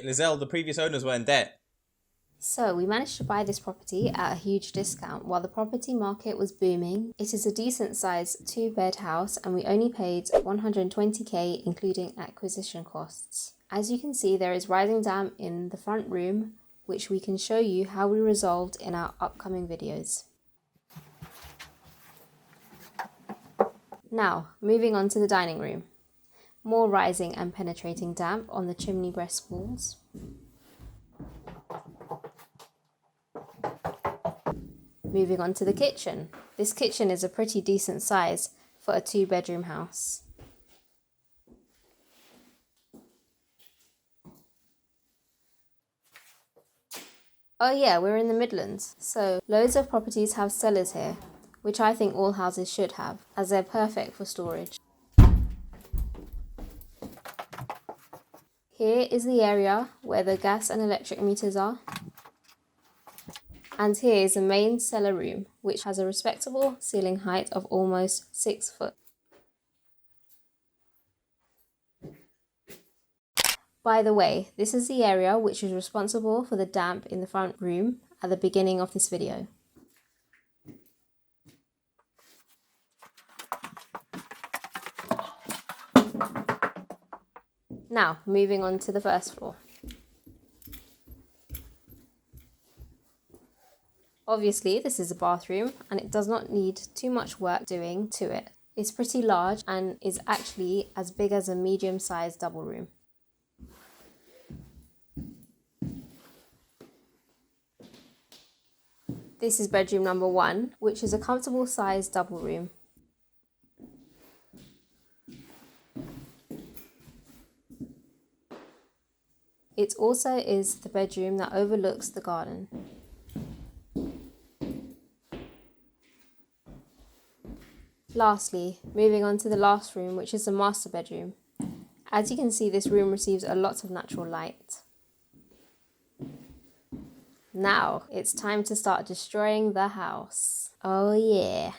Lizelle, the previous owners were in debt. So we managed to buy this property at a huge discount while the property market was booming. It is a decent sized 2-bed house and we only paid 120k including acquisition costs. As you can see, there is rising damp in the front room, which we can show you how we resolved in our upcoming videos. Now, moving on to the dining room. More rising and penetrating damp on the chimney breast walls. Moving on to the kitchen. This kitchen is a pretty decent size for a 2-bedroom house. Oh yeah, we're in the Midlands, so loads of properties have cellars here, which I think all houses should have, as they're perfect for storage. Here is the area where the gas and electric meters are. And here is the main cellar room, which has a respectable ceiling height of almost 6 foot. By the way, this is the area which is responsible for the damp in the front room at the beginning of this video. Now, moving on to the first floor. Obviously, this is a bathroom and it does not need too much work doing to it. It's pretty large and is actually as big as a medium-sized double room. This is bedroom number 1, which is a comfortable sized double room. It also is the bedroom that overlooks the garden. Lastly, moving on to the last room, which is the master bedroom. As you can see, this room receives a lot of natural light. Now, it's time to start destroying the house. Oh yeah.